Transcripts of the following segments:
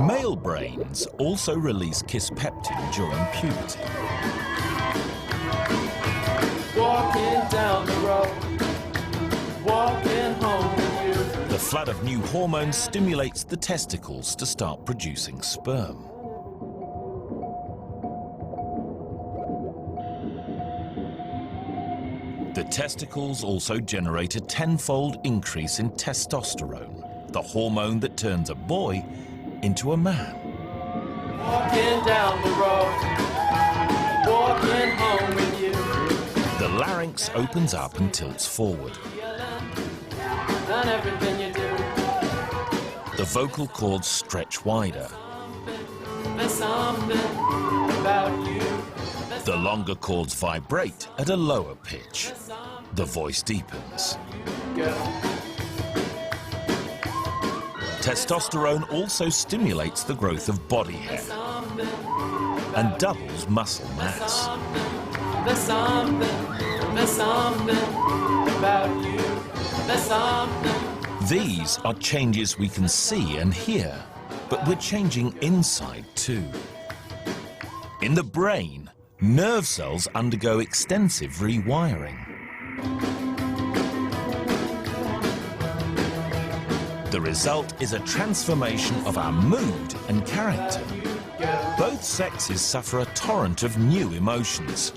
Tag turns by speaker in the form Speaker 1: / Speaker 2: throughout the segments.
Speaker 1: Male brains also release kisspeptin during puberty.
Speaker 2: Walking down the road, walking home with you.
Speaker 1: The flood of new hormones stimulates the testicles to start producing sperm. The testicles also generate a 10-fold increase in testosterone, the hormone that turns a boy into a man.
Speaker 2: Walking down the road, walking home with you.
Speaker 1: The larynx opens up and tilts forward.
Speaker 2: Done everything you do.
Speaker 1: The vocal cords stretch wider.
Speaker 2: There's something about you.
Speaker 1: The longer cords vibrate at a lower pitch. The voice deepens. Testosterone also stimulates the growth of body hair and doubles muscle mass.
Speaker 2: There's something about you. There's something.
Speaker 1: These are changes we can see and hear, but we're changing inside too. In the brain, nerve cells undergo extensive rewiring. The result is a transformation of our mood and character. Both sexes suffer a torrent of new emotions,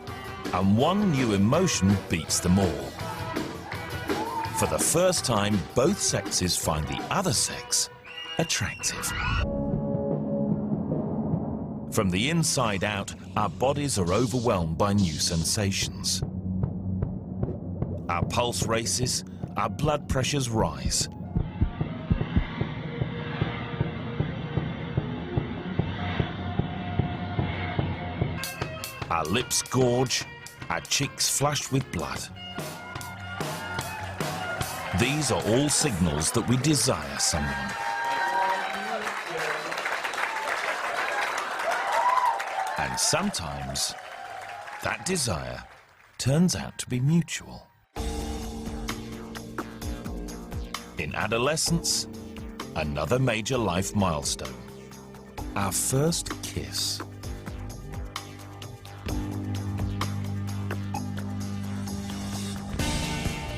Speaker 1: and one new emotion beats them all. For the first time, both sexes find the other sex attractive. From the inside out, our bodies are overwhelmed by new sensations. Our pulse races, our blood pressures rise. Our lips gorge, our cheeks flush with blood. These are all signals that we desire someone. And sometimes, that desire turns out to be mutual. In adolescence, another major life milestone, our first kiss.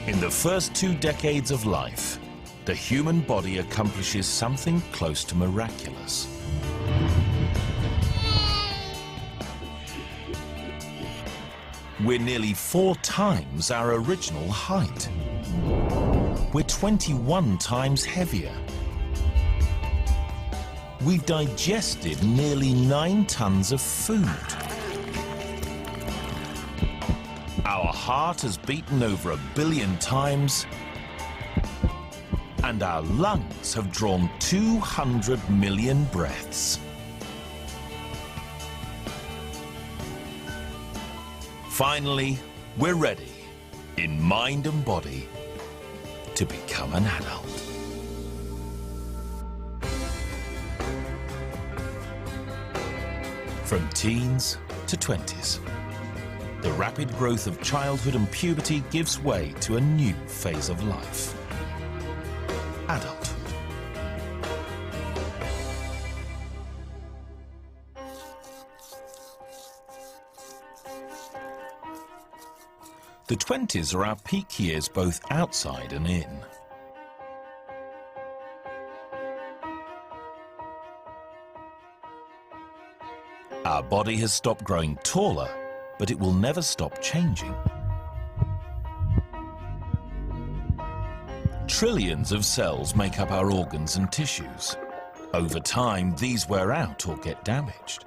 Speaker 1: In the first 2 decades of life, the human body accomplishes something close to miraculous. We're nearly 4 times our original height. We're 21 times heavier. We've digested nearly 9 tons of food. Our heart has beaten over 1 billion times, and our lungs have drawn 200 million breaths. Finally, we're ready, in mind and body, to become an adult. From teens to 20s, the rapid growth of childhood and puberty gives way to a new phase of life: adulthood. The 20s are our peak years both outside and in. Our body has stopped growing taller, but it will never stop changing. Trillions of cells make up our organs and tissues. Over time, these wear out or get damaged.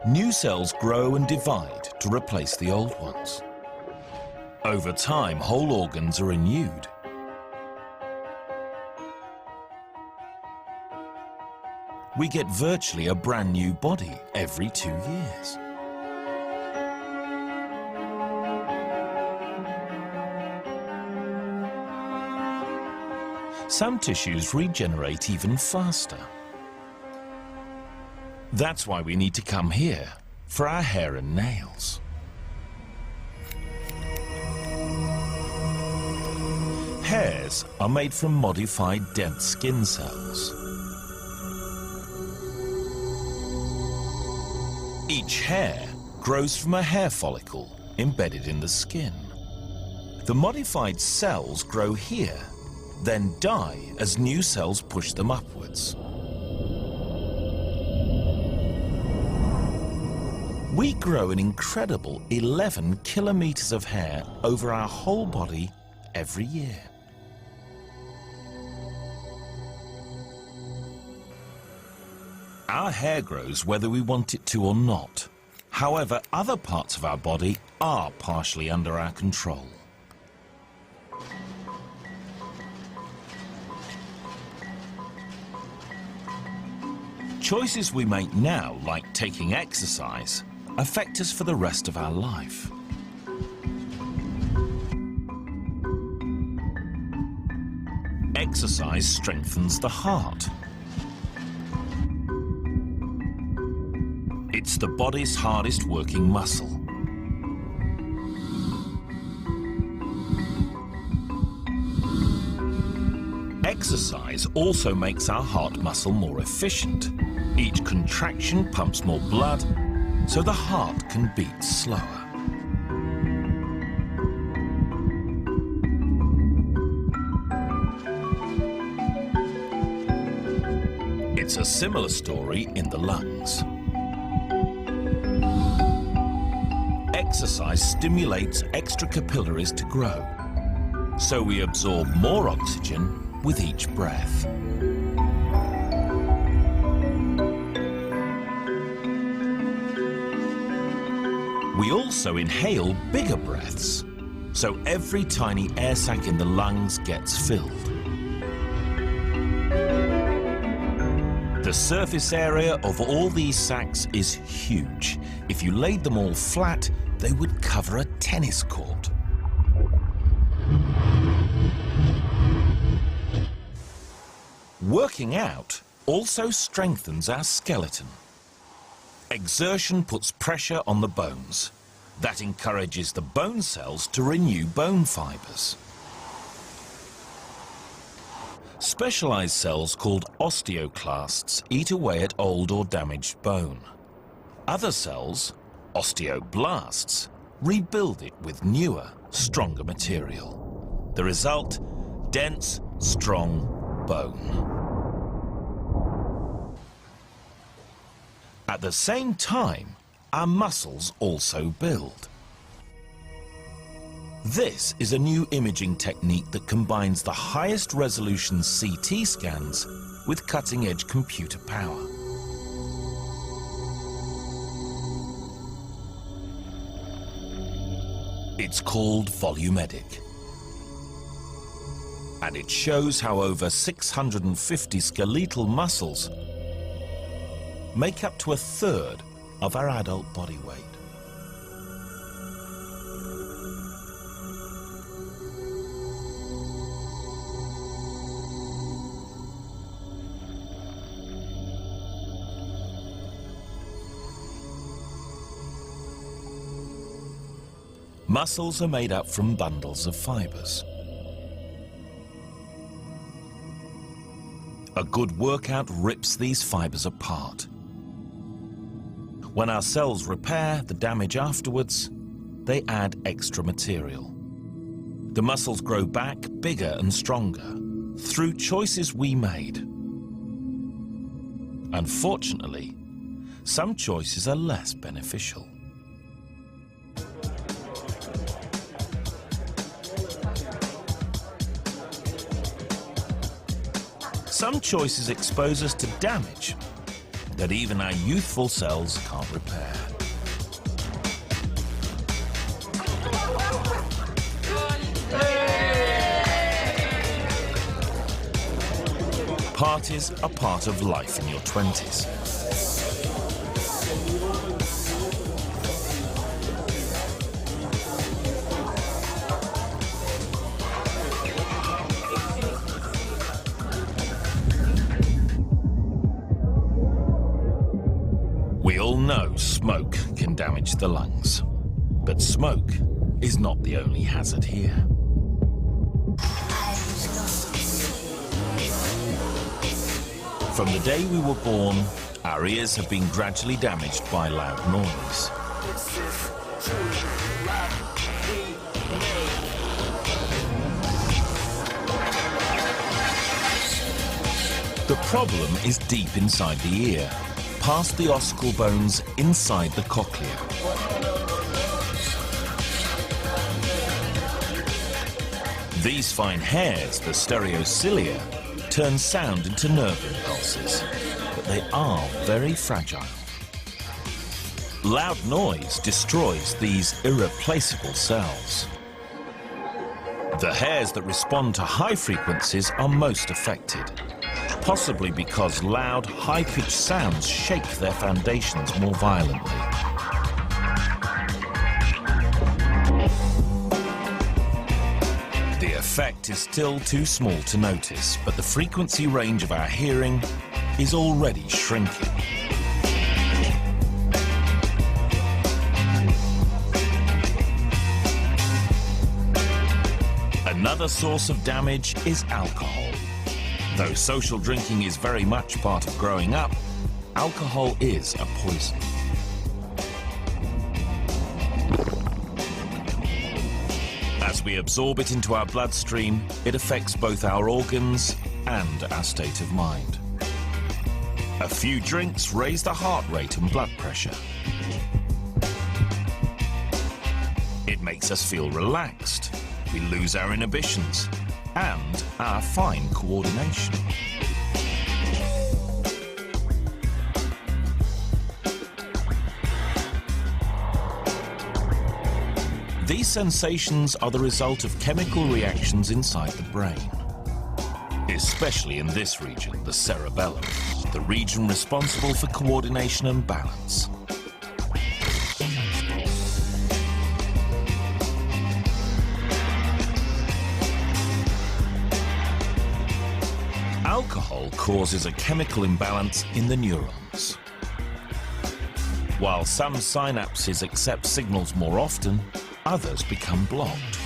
Speaker 1: New cells grow and divide to replace the old ones. Over time, whole organs are renewed. We get virtually a brand new body every 2 years. Some tissues regenerate even faster. That's why we need to come here for our hair and nails. Hairs are made from modified dead skin cells. Each hair grows from a hair follicle embedded in the skin. The modified cells grow here, then die as new cells push them upwards. We grow an incredible 11 kilometers of hair over our whole body every year. Our hair grows whether we want it to or not. However, other parts of our body are partially under our control. Choices we make now, like taking exercise, affect us for the rest of our life. Exercise strengthens the heart. It's the body's hardest working muscle. Exercise also makes our heart muscle more efficient. Each contraction pumps more blood, so the heart can beat slower. It's a similar story in the lungs. Exercise stimulates extra capillaries to grow, so we absorb more oxygen with each breath. We also inhale bigger breaths, so every tiny air sac in the lungs gets filled. The surface area of all these sacs is huge. If you laid them all flat, they would cover a tennis court. Working out also strengthens our skeleton. Exertion puts pressure on the bones. That encourages the bone cells to renew bone fibers. Specialized cells called osteoclasts eat away at old or damaged bone. Other cells, osteoblasts, rebuild it with newer, stronger material. The result, dense, strong bone. At the same time, our muscles also build. This is a new imaging technique that combines the highest resolution CT scans with cutting-edge computer power. It's called Volumedic, and it shows how over 650 skeletal muscles make up to a third of our adult body weight. Muscles are made up from bundles of fibers. A good workout rips these fibers apart. When our cells repair the damage afterwards, they add extra material. The muscles grow back bigger and stronger through choices we made. Unfortunately, some choices are less beneficial. Some choices expose us to damage that even our youthful cells can't repair. Parties are part of life in your 20s. We all know smoke can damage the lungs, but smoke is not the only hazard here. From the day we were born, our ears have been gradually damaged by loud noise. The problem is deep inside the ear, past the ossicle bones inside the cochlea. These fine hairs, the stereocilia, turn sound into nerve impulses, but they are very fragile. Loud noise destroys these irreplaceable cells. The hairs that respond to high frequencies are most affected, possibly because loud, high-pitched sounds shake their foundations more violently. The effect is still too small to notice, but the frequency range of our hearing is already shrinking. Another source of damage is alcohol. Though social drinking is very much part of growing up, alcohol is a poison. As we absorb it into our bloodstream, it affects both our organs and our state of mind. A few drinks raise the heart rate and blood pressure. It makes us feel relaxed. We lose our inhibitions and our fine coordination. These sensations are the result of chemical reactions inside the brain, especially in this region, the cerebellum, the region responsible for coordination and balance. Alcohol causes a chemical imbalance in the neurons. While some synapses accept signals more often, others become blocked.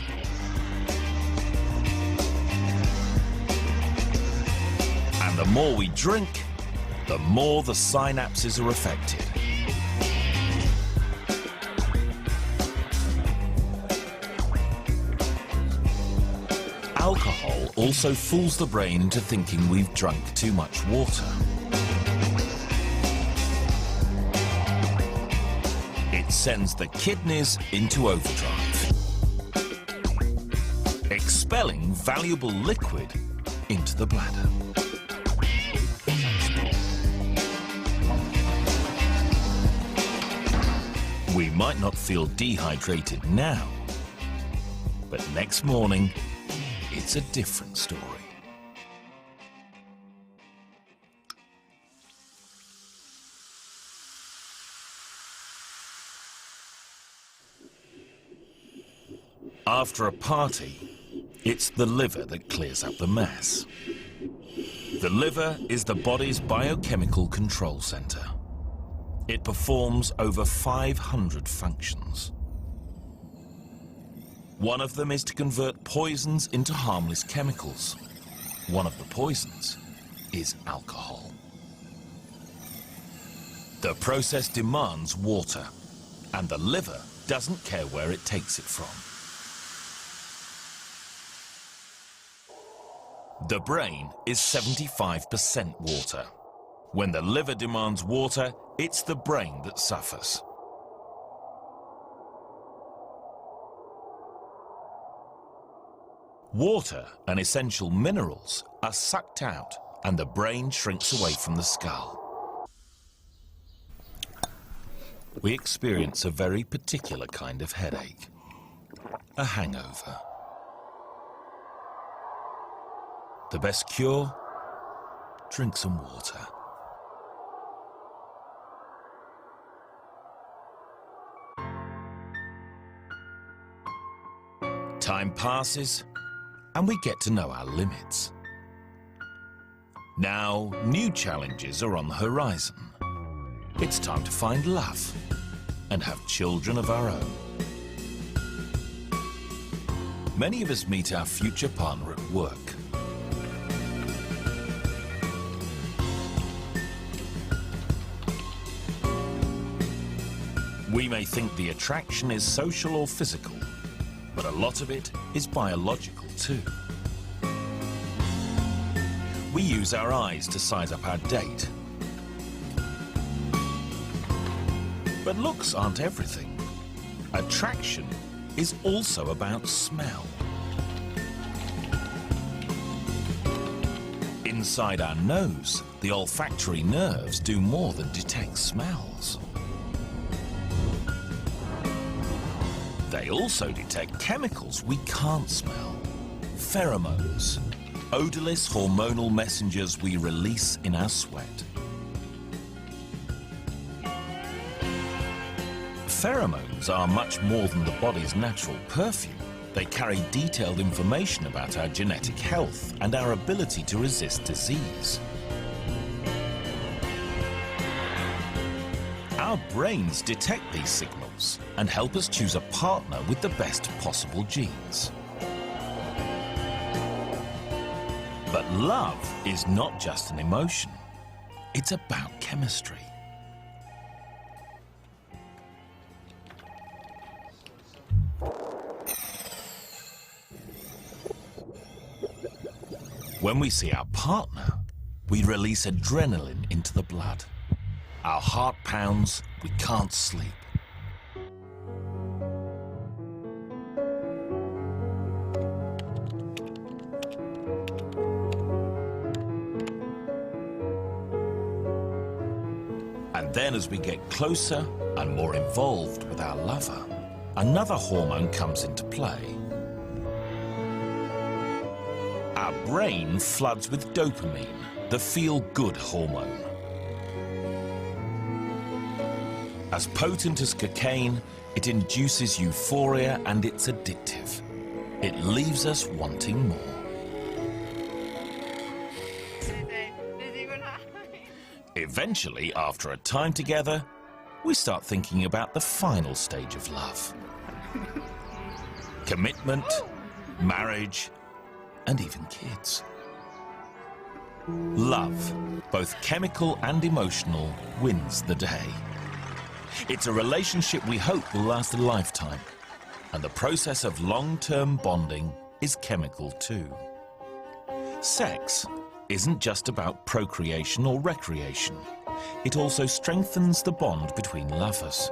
Speaker 1: And the more we drink, the more the synapses are affected. Alcohol also fools the brain into thinking we've drunk too much water. It sends the kidneys into overdrive, expelling valuable liquid into the bladder. We might not feel dehydrated now, but next morning, it's a different story. After a party, it's the liver that clears up the mess. The liver is the body's biochemical control center. It performs over 500 functions. One of them is to convert poisons into harmless chemicals. One of the poisons is alcohol. The process demands water, and the liver doesn't care where it takes it from. The brain is 75% water. When the liver demands water, it's the brain that suffers. Water and essential minerals are sucked out, and the brain shrinks away from the skull. We experience a very particular kind of headache, a hangover. The best cure? Drink some water. Time passes, and we get to know our limits. Now, new challenges are on the horizon. It's time to find love and have children of our own. Many of us meet our future partner at work. We may think the attraction is social or physical, but a lot of it is biological too. We use our eyes to size up our date. But looks aren't everything. Attraction is also about smell. Inside our nose, the olfactory nerves do more than detect smells. They also detect chemicals we can't smell. Pheromones, odorless hormonal messengers we release in our sweat. Pheromones are much more than the body's natural perfume. They carry detailed information about our genetic health and our ability to resist disease. Our brains detect these signals and help us choose a partner with the best possible genes. But love is not just an emotion. It's about chemistry. When we see our partner, we release adrenaline into the blood. Our heart pounds, we can't sleep. And then as we get closer and more involved with our lover, another hormone comes into play. Our brain floods with dopamine, the feel-good hormone. As potent as cocaine, it induces euphoria and it's addictive. It leaves us wanting more. Eventually, after a time together, we start thinking about the final stage of love. Commitment, marriage, and even kids. Love, both chemical and emotional, wins the day. It's a relationship we hope will last a lifetime, and the process of long-term bonding is chemical too. Sex isn't just about procreation or recreation. It also strengthens the bond between lovers.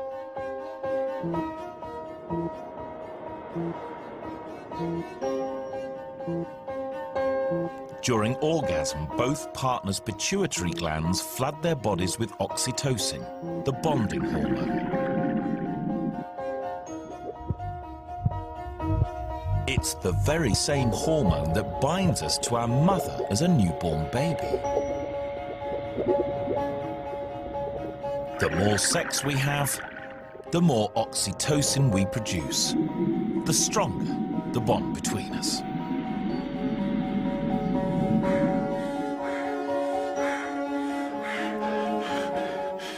Speaker 1: During orgasm, both partners' pituitary glands flood their bodies with oxytocin, the bonding hormone. It's the very same hormone that binds us to our mother as a newborn baby. The more sex we have, the more oxytocin we produce, the stronger the bond between us.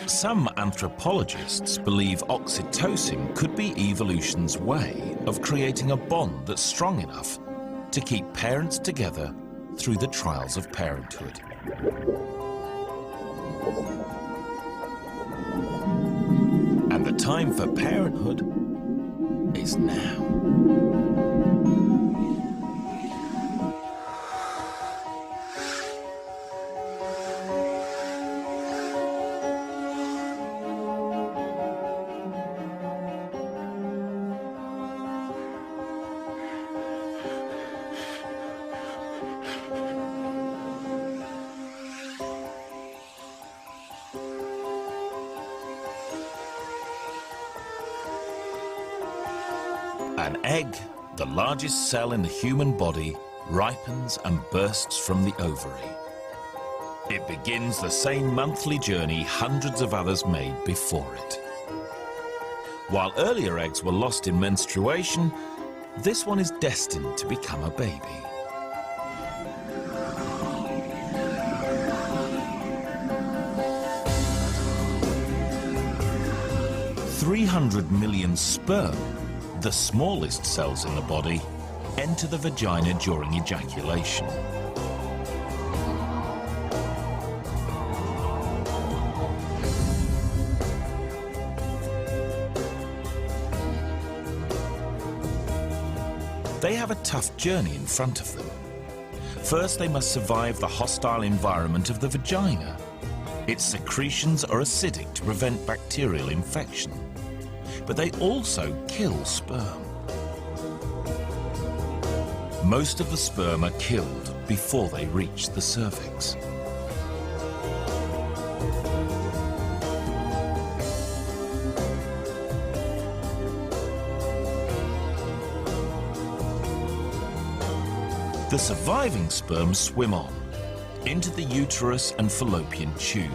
Speaker 1: Some anthropologists believe oxytocin could be evolution's way of creating a bond that's strong enough to keep parents together through the trials of parenthood. And the time for parenthood is now. An egg, the largest cell in the human body, ripens and bursts from the ovary. It begins the same monthly journey hundreds of others made before it. While earlier eggs were lost in menstruation, this one is destined to become a baby. $300 million sperm, the smallest cells in the body, enter the vagina during ejaculation. They have a tough journey in front of them. First, they must survive the hostile environment of the vagina. Its secretions are acidic to prevent bacterial infection, but they also kill sperm. Most of the sperm are killed before they reach the cervix. The surviving sperm swim on into the uterus and fallopian tube.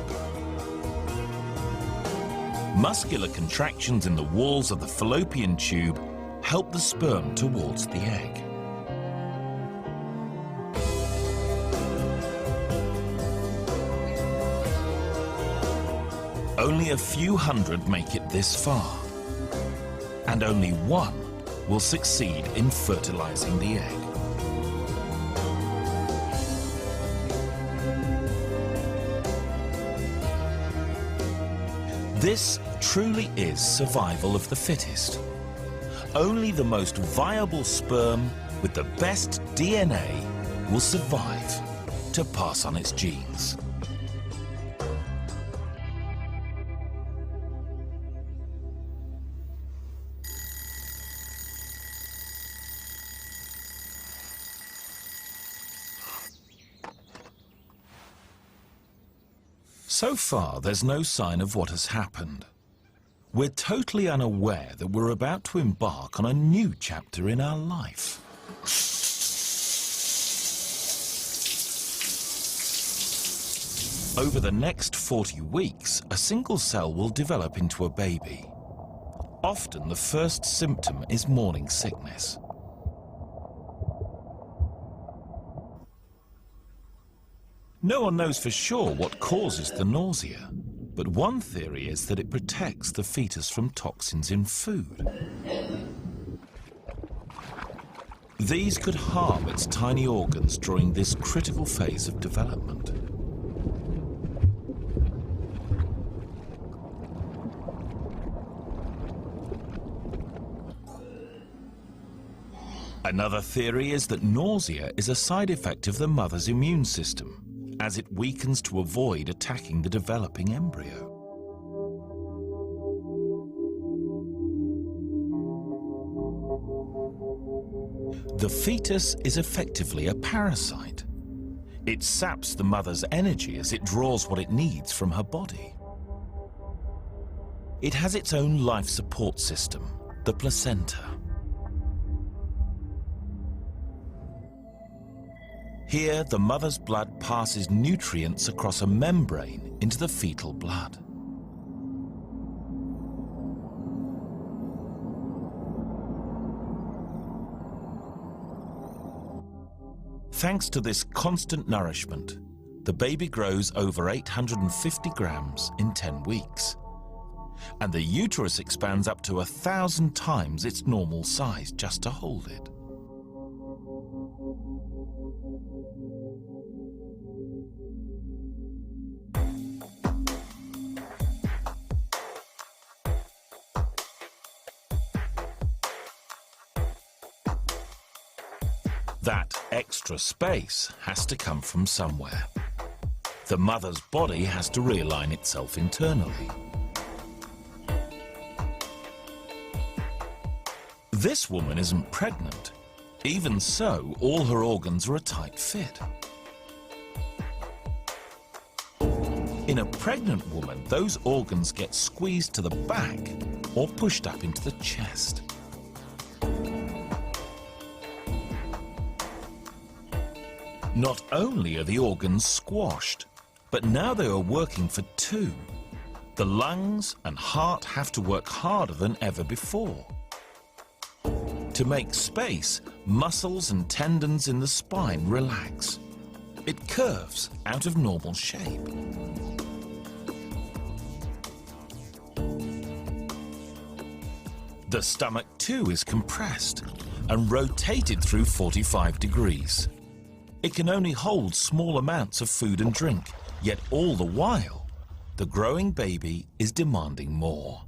Speaker 1: Muscular contractions in the walls of the fallopian tube help the sperm towards the egg. Only a few hundred make it this far, and only one will succeed in fertilizing the egg. This truly is survival of the fittest. Only the most viable sperm with the best DNA will survive to pass on its genes. So far, there's no sign of what has happened. We're totally unaware that we're about to embark on a new chapter in our life. Over the next 40 weeks, a single cell will develop into a baby. Often, the first symptom is morning sickness. No one knows for sure what causes the nausea, but one theory is that it protects the fetus from toxins in food. These could harm its tiny organs during this critical phase of development. Another theory is that nausea is a side effect of the mother's immune system, as it weakens to avoid attacking the developing embryo. The fetus is effectively a parasite. It saps the mother's energy as it draws what it needs from her body. It has its own life support system, the placenta. Here, the mother's blood passes nutrients across a membrane into the fetal blood. Thanks to this constant nourishment, the baby grows over 850 grams in 10 weeks. And the uterus expands up to 1,000 times its normal size just to hold it. That extra space has to come from somewhere. The mother's body has to realign itself internally. This woman isn't pregnant. Even so, all her organs are a tight fit. In a pregnant woman, those organs get squeezed to the back or pushed up into the chest. Not only are the organs squashed, but now they are working for two. The lungs and heart have to work harder than ever before. To make space, muscles and tendons in the spine relax. It curves out of normal shape. The stomach too is compressed and rotated through 45 degrees. It can only hold small amounts of food and drink, yet all the while, the growing baby is demanding more.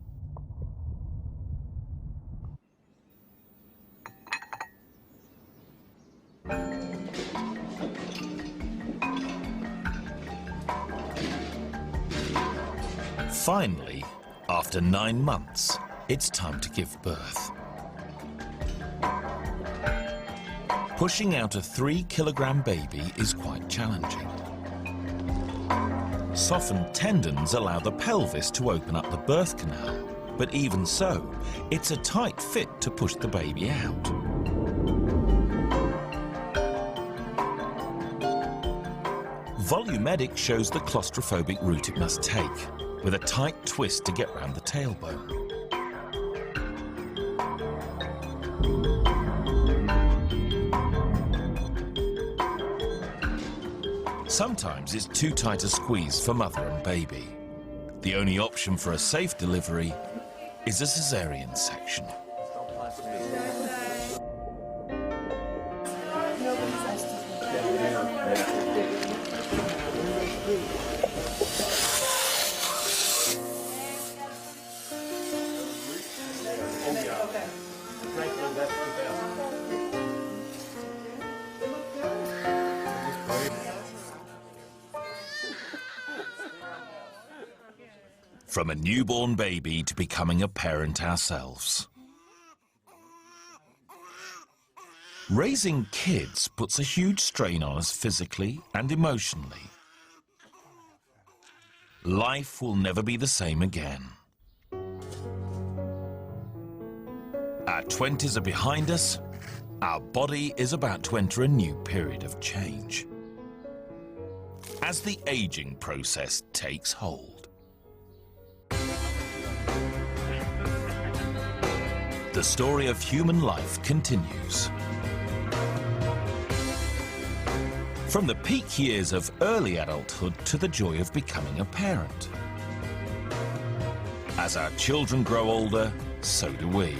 Speaker 1: Finally, after 9 months, it's time to give birth. Pushing out a 3-kilogram baby is quite challenging. Softened tendons allow the pelvis to open up the birth canal, but even so, it's a tight fit to push the baby out. Volumedic shows the claustrophobic route it must take, with a tight twist to get round the tailbone. Sometimes it's too tight a squeeze for mother and baby. The only option for a safe delivery is a cesarean section. From a newborn baby to becoming a parent ourselves. Raising kids puts a huge strain on us physically and emotionally. Life will never be the same again. Our 20s are behind us. Our body is about to enter a new period of change as the aging process takes hold. The story of human life continues. From the peak years of early adulthood to the joy of becoming a parent. As our children grow older, so do we.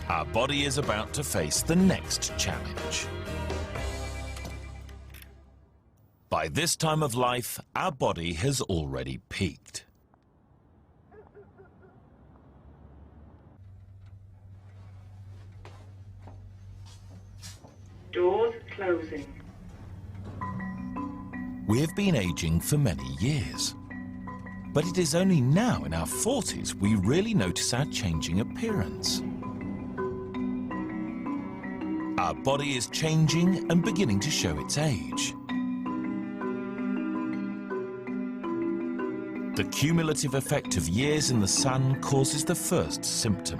Speaker 1: Our body is about to face the next challenge. By this time of life, our body has already peaked.
Speaker 3: Doors closing.
Speaker 1: We have been aging for many years. But it is only now in our 40s we really notice our changing appearance. Our body is changing and beginning to show its age. The cumulative effect of years in the sun causes the first symptom.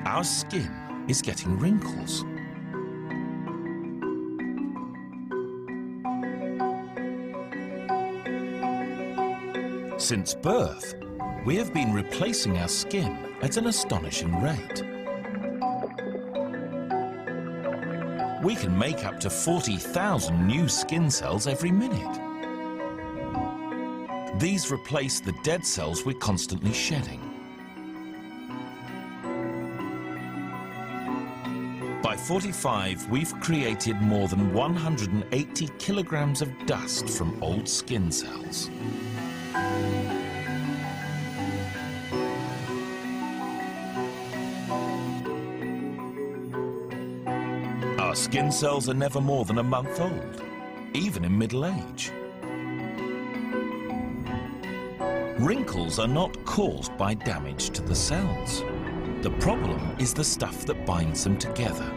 Speaker 1: Our skin is getting wrinkles. Since birth, we have been replacing our skin at an astonishing rate. We can make up to 40,000 new skin cells every minute. These replace the dead cells we're constantly shedding. By 45, we've created more than 180 kilograms of dust from old skin cells. Our skin cells are never more than a month old, even in middle age. Wrinkles are not caused by damage to the cells. The problem is the stuff that binds them together.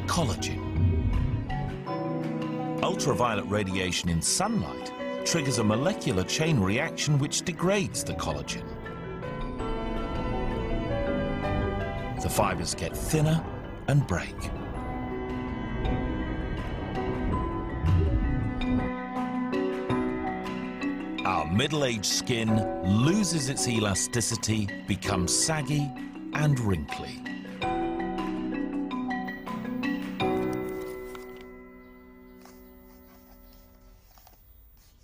Speaker 1: Collagen. Ultraviolet radiation in sunlight triggers a molecular chain reaction which degrades the collagen. The fibers get thinner and break. Our middle-aged skin loses its elasticity, becomes saggy and wrinkly.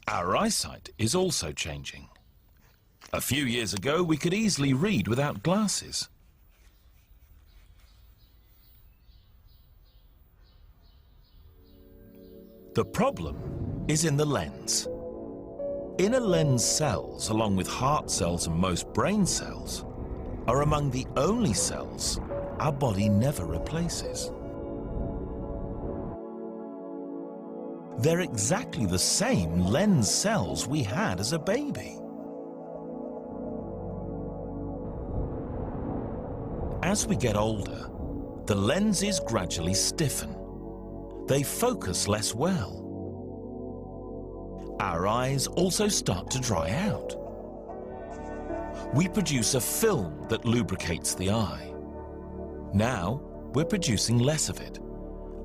Speaker 1: Our eyesight is also changing. A few years ago, we could easily read without glasses. The problem is in the lens. Inner lens cells, along with heart cells and most brain cells, are among the only cells our body never replaces. They're exactly the same lens cells we had as a baby. As we get older, the lenses gradually stiffen. They focus less well. Our eyes also start to dry out. We produce a film that lubricates the eye. Now, we're producing less of it,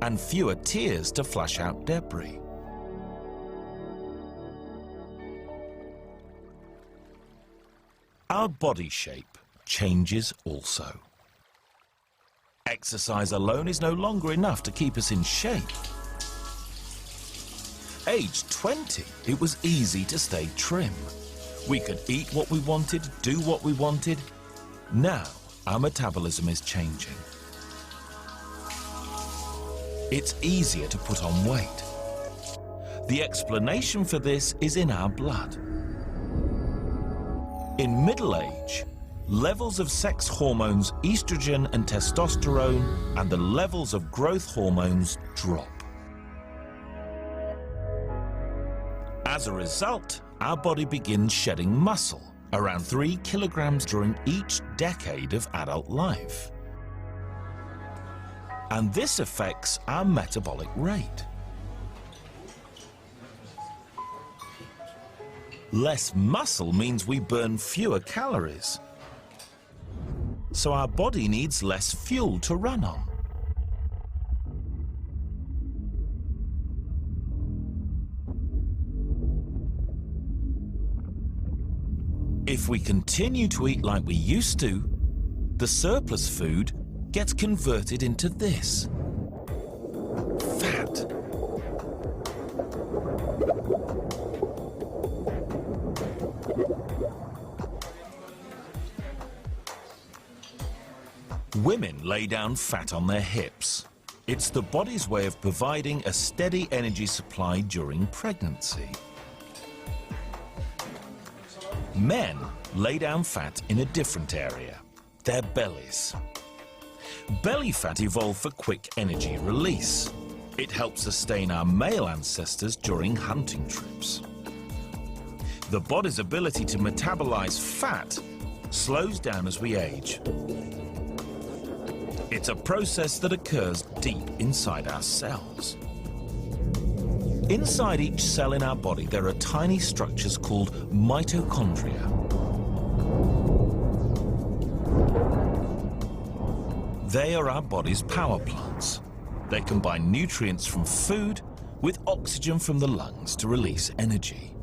Speaker 1: and fewer tears to flush out debris. Our body shape changes also. Exercise alone is no longer enough to keep us in shape. Aged 20, it was easy to stay trim. We could eat what we wanted, do what we wanted. Now, our metabolism is changing. It's easier to put on weight. The explanation for this is in our blood. In middle age, levels of sex hormones, estrogen and testosterone, and the levels of growth hormones drop. As a result, our body begins shedding muscle, around 3 kilograms during each decade of adult life. And this affects our metabolic rate. Less muscle means we burn fewer calories. So our body needs less fuel to run on. If we continue to eat like we used to, the surplus food gets converted into this: fat. Women lay down fat on their hips. It's the body's way of providing a steady energy supply during pregnancy. Men lay down fat in a different area, their bellies. Belly fat evolved for quick energy release. It helps sustain our male ancestors during hunting trips. The body's ability to metabolize fat slows down as we age. It's a process that occurs deep inside our cells. Inside each cell in our body, there are tiny structures called mitochondria. They are our body's power plants. They combine nutrients from food with oxygen from the lungs to release energy.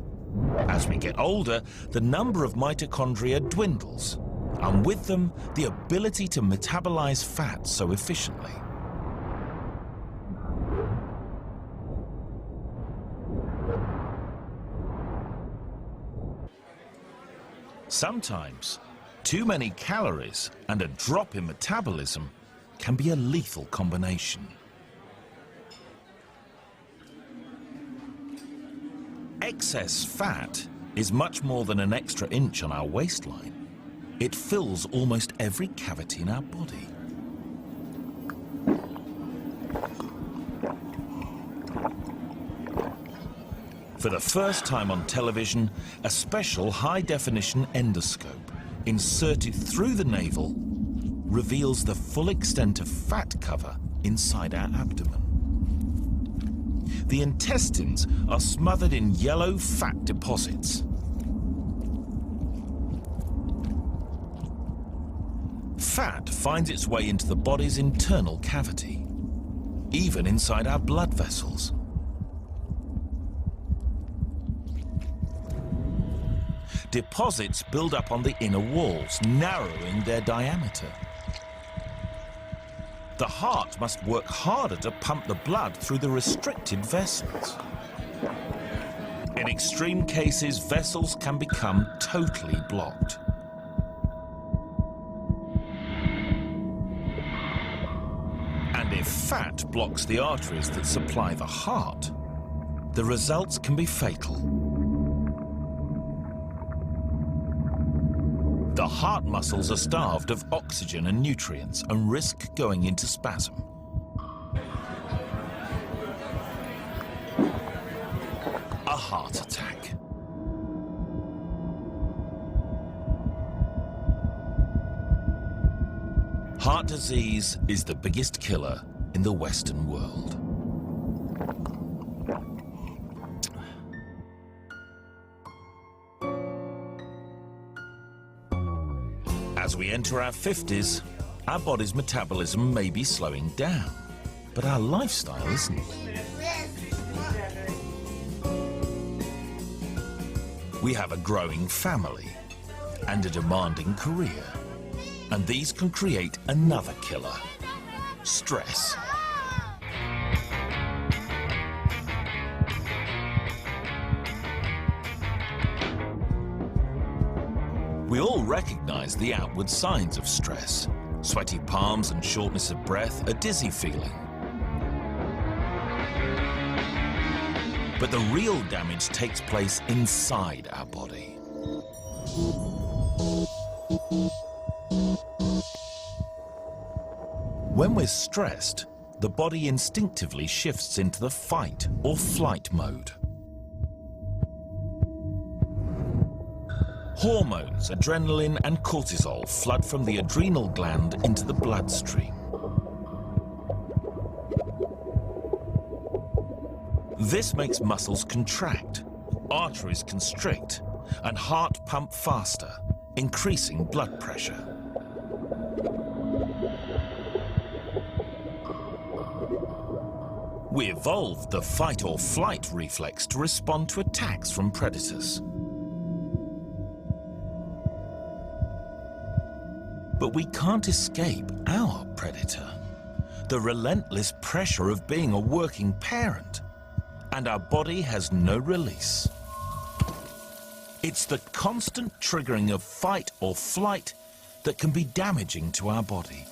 Speaker 1: As we get older, the number of mitochondria dwindles, and with them, the ability to metabolize fat so efficiently. Sometimes, too many calories and a drop in metabolism can be a lethal combination. Excess fat is much more than an extra inch on our waistline. It fills almost every cavity in our body. For the first time on television, a special high-definition endoscope inserted through the navel reveals the full extent of fat cover inside our abdomen. The intestines are smothered in yellow fat deposits. Fat finds its way into the body's internal cavity, even inside our blood vessels. Deposits build up on the inner walls, narrowing their diameter. The heart must work harder to pump the blood through the restricted vessels. In extreme cases, vessels can become totally blocked. And if fat blocks the arteries that supply the heart, the results can be fatal. The heart muscles are starved of oxygen and nutrients and risk going into spasm. heart attack. Heart disease is the biggest killer in the Western world. As we enter our 50s, our body's metabolism may be slowing down, but our lifestyle isn't. We have a growing family and a demanding career, and these can create another killer: stress. We all recognize the outward signs of stress: sweaty palms and shortness of breath, a dizzy feeling. But the real damage takes place inside our body. When we're stressed, the body instinctively shifts into the fight or flight mode. Hormones, adrenaline and cortisol flood from the adrenal gland into the bloodstream. This makes muscles contract, arteries constrict, and heart pump faster, increasing blood pressure. We evolved the fight or flight reflex to respond to attacks from predators. But we can't escape our predator, the relentless pressure of being a working parent, and our body has no release. It's the constant triggering of fight or flight that can be damaging to our body.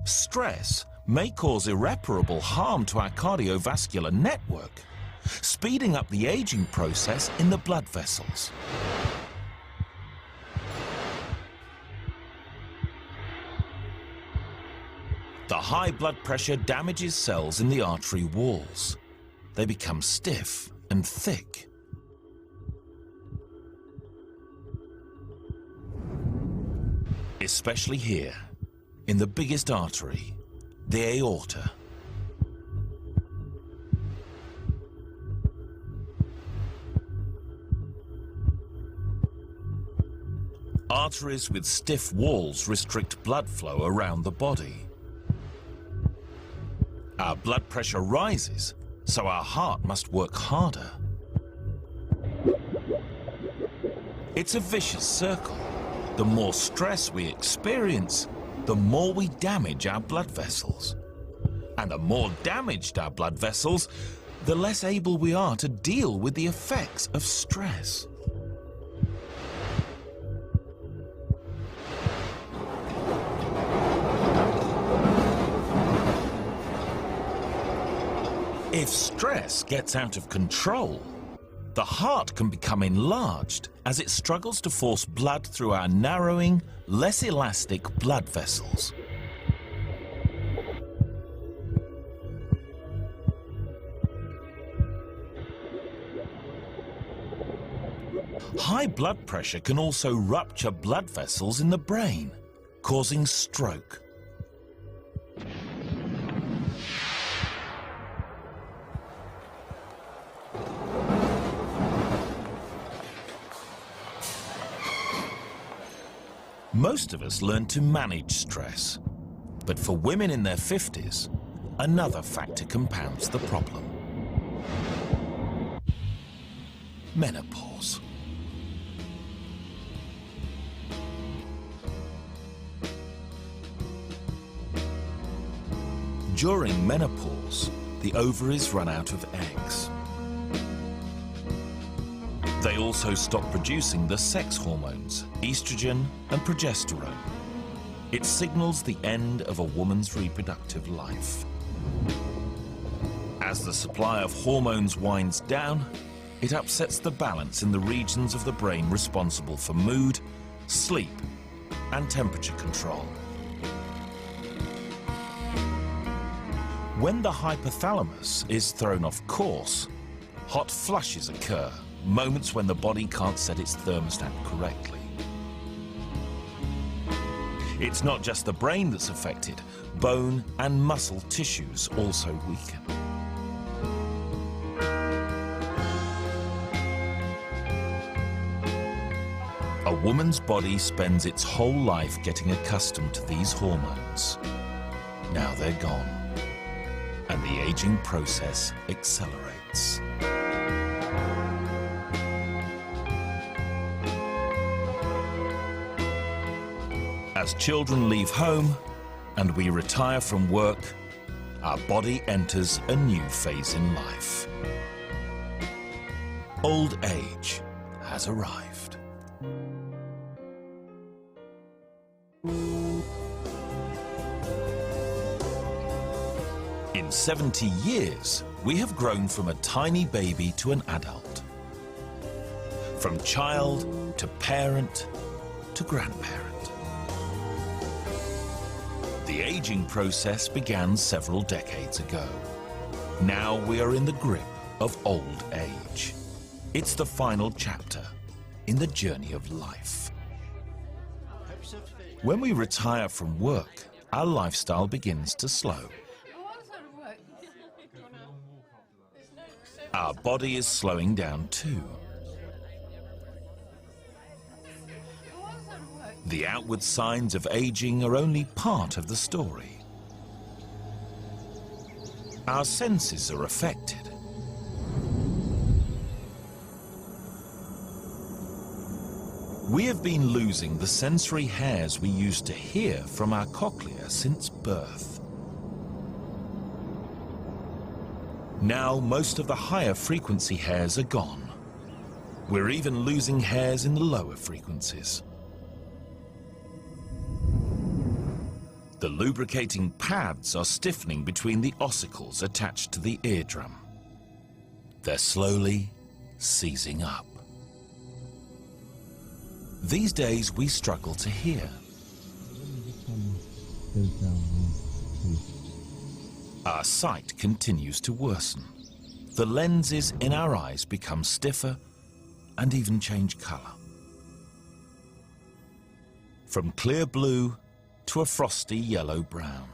Speaker 1: Stress may cause irreparable harm to our cardiovascular network, speeding up the aging process in the blood vessels. The high blood pressure damages cells in the artery walls. They become stiff and thick. Especially here, in the biggest artery, the aorta. Arteries with stiff walls restrict blood flow around the body. Our blood pressure rises, so our heart must work harder. It's a vicious circle. The more stress we experience, the more we damage our blood vessels. And the more damaged our blood vessels, the less able we are to deal with the effects of stress. If stress gets out of control, the heart can become enlarged as it struggles to force blood through our narrowing, less elastic blood vessels. High blood pressure can also rupture blood vessels in the brain, causing stroke. Most of us learn to manage stress, but for women in their 50s, another factor compounds the problem: menopause. During menopause, the ovaries run out of eggs. They also stop producing the sex hormones, estrogen and progesterone. It signals the end of a woman's reproductive life. As the supply of hormones winds down, it upsets the balance in the regions of the brain responsible for mood, sleep, and temperature control. When the hypothalamus is thrown off course, Hot flushes occur, moments when the body can't set its thermostat correctly. It's not just the brain that's affected, bone and muscle tissues also weaken. A woman's body spends its whole life getting accustomed to these hormones. Now they're gone, and the aging process accelerates. As children leave home and we retire from work, our body enters a new phase in life. Old age has arrived. In 70 years, we have grown from a tiny baby to an adult. From child to parent to grandparent. The aging process began several decades ago. Now we are in the grip of old age. It's the final chapter in the journey of life. When we retire from work, our lifestyle begins to slow. Our body is slowing down too. The outward signs of aging are only part of the story. Our senses are affected. We have been losing the sensory hairs we used to hear from our cochlea since birth. Now most of the higher frequency hairs are gone. We're even losing hairs in the lower frequencies. The lubricating pads are stiffening between the ossicles attached to the eardrum. They're slowly seizing up. These days we struggle to hear. Our sight continues to worsen. The lenses in our eyes become stiffer and even change color. From clear blue to a frosty yellow-brown.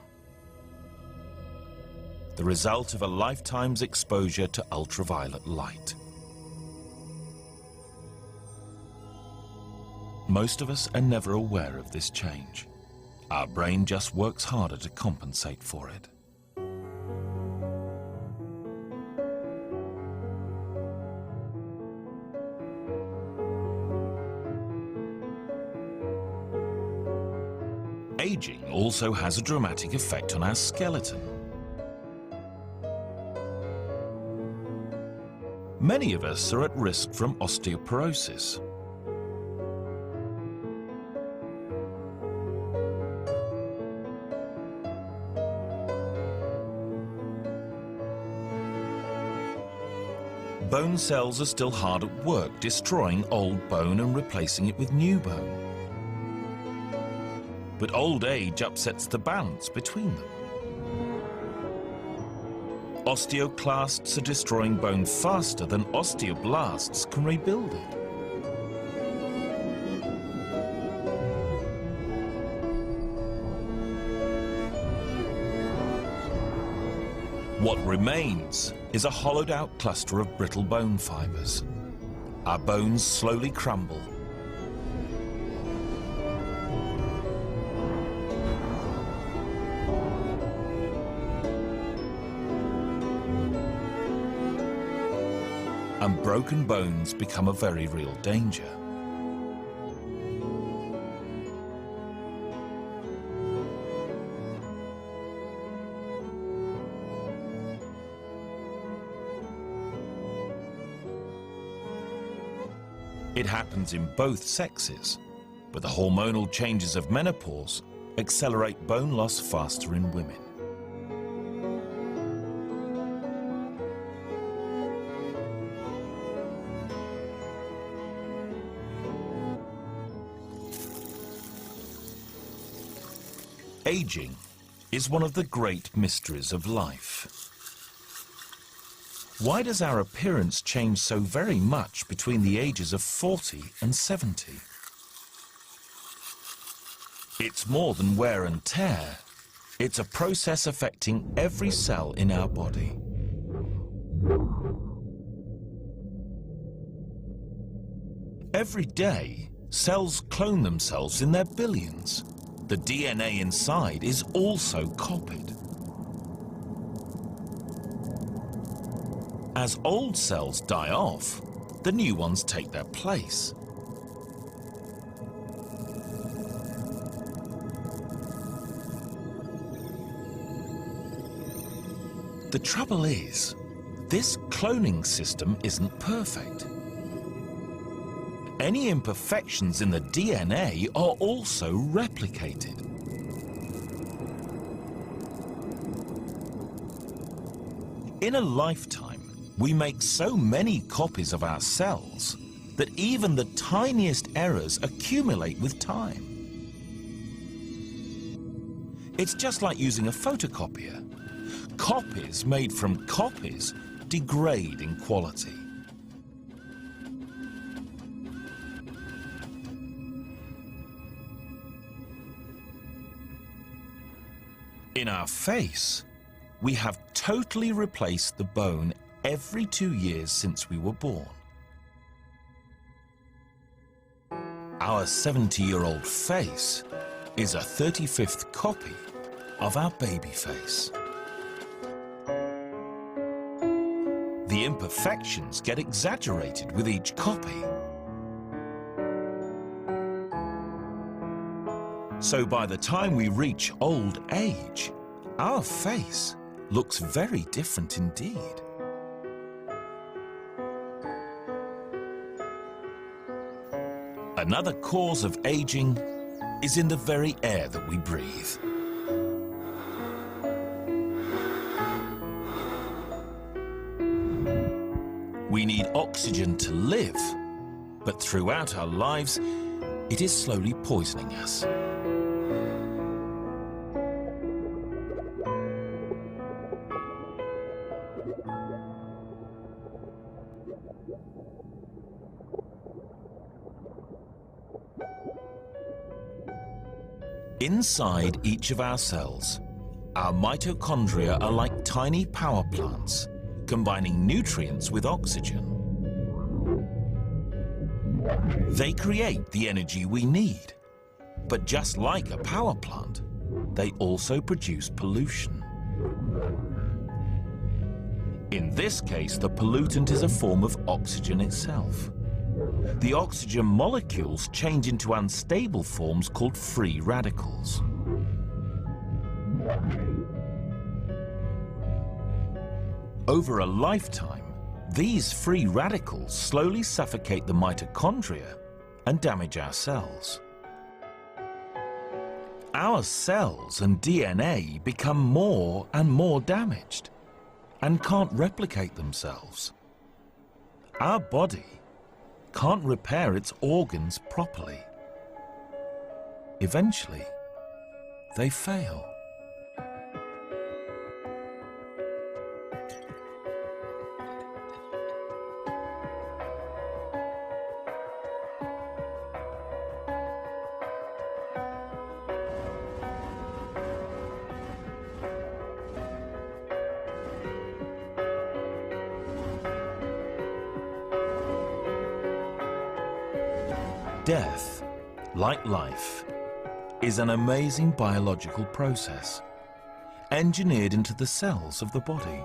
Speaker 1: The result of a lifetime's exposure to ultraviolet light. Most of us are never aware of this change. Our brain just works harder to compensate for it. Aging also has a dramatic effect on our skeleton. Many of us are at risk from osteoporosis. Bone cells are still hard at work, destroying old bone and replacing it with new bone. But old age upsets the balance between them. Osteoclasts are destroying bone faster than osteoblasts can rebuild it. What remains is a hollowed-out cluster of brittle bone fibers. Our bones slowly crumble. And broken bones become a very real danger. It happens in both sexes, but the hormonal changes of menopause accelerate bone loss faster in women. Aging is one of the great mysteries of life. Why does our appearance change so very much between the ages of 40 and 70? It's more than wear and tear. It's a process affecting every cell in our body. Every day, cells clone themselves in their billions. The DNA inside is also copied. As old cells die off, the new ones take their place. The trouble is, this cloning system isn't perfect. Any imperfections in the DNA are also replicated. In a lifetime, we make so many copies of ourselves that even the tiniest errors accumulate with time. It's just like using a photocopier. Copies made from copies degrade in quality. In our face, we have totally replaced the bone every 2 years since we were born. Our 70-year-old face is a 35th copy of our baby face. The imperfections get exaggerated with each copy. So by the time we reach old age, our face looks very different indeed. Another cause of aging is in the very air that we breathe. We need oxygen to live, but throughout our lives, it is slowly poisoning us. Inside each of our cells, our mitochondria are like tiny power plants, combining nutrients with oxygen. They create the energy we need, but just like a power plant, they also produce pollution. In this case, the pollutant is a form of oxygen itself. The oxygen molecules change into unstable forms called free radicals. Over a lifetime, these free radicals slowly suffocate the mitochondria and damage our cells. Our cells and DNA become more and more damaged and can't replicate themselves. Our body can't repair its organs properly. Eventually, they fail. Death, like life, is an amazing biological process, engineered into the cells of the body.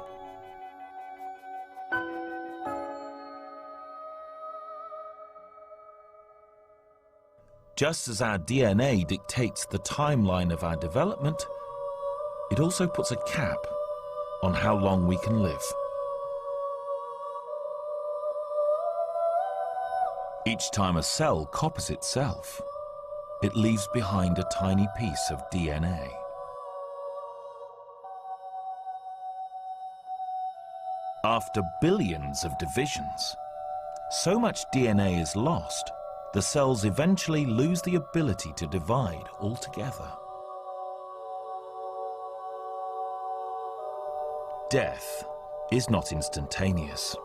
Speaker 1: Just as our DNA dictates the timeline of our development, it also puts a cap on how long we can live. Each time a cell copies itself, it leaves behind a tiny piece of DNA. After billions of divisions, so much DNA is lost, the cells eventually lose the ability to divide altogether. Death, is not instantaneous.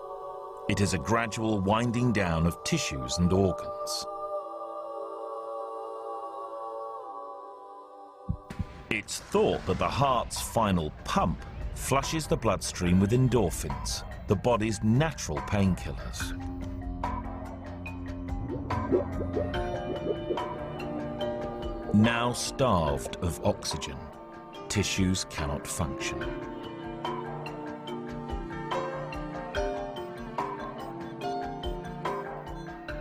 Speaker 1: It is a gradual winding down of tissues and organs. It's thought that the heart's final pump flushes the bloodstream with endorphins, the body's natural painkillers. Now starved of oxygen, tissues cannot function.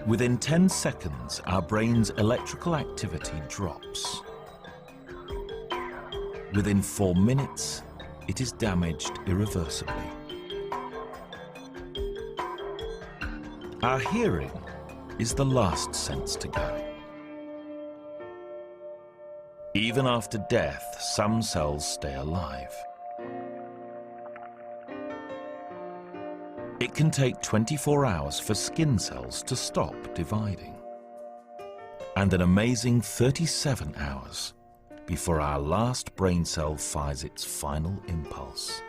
Speaker 1: Within 10 seconds, our brain's electrical activity drops. Within 4 minutes, it is damaged irreversibly. Our hearing is the last sense to go. Even after death, some cells stay alive. It can take 24 hours for skin cells to stop dividing, and an amazing 37 hours before our last brain cell fires its final impulse.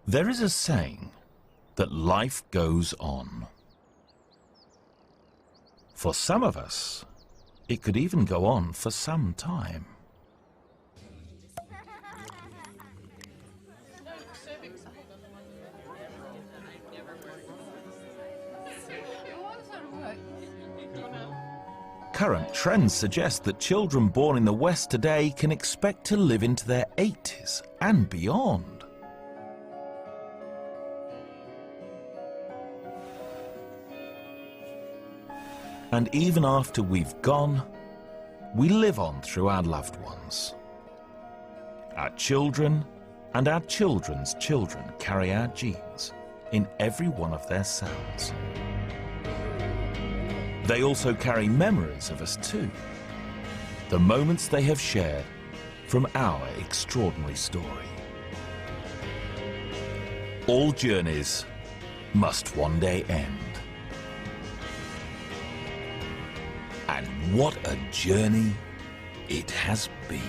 Speaker 1: There is a saying that life goes on. For some of us, it could even go on for some time. Current trends suggest that children born in the West today can expect to live into their 80s and beyond. And even after we've gone, we live on through our loved ones. Our children and our children's children carry our genes in every one of their cells. They also carry memories of us too, the moments they have shared from our extraordinary story. All journeys must one day end. And what a journey it has been.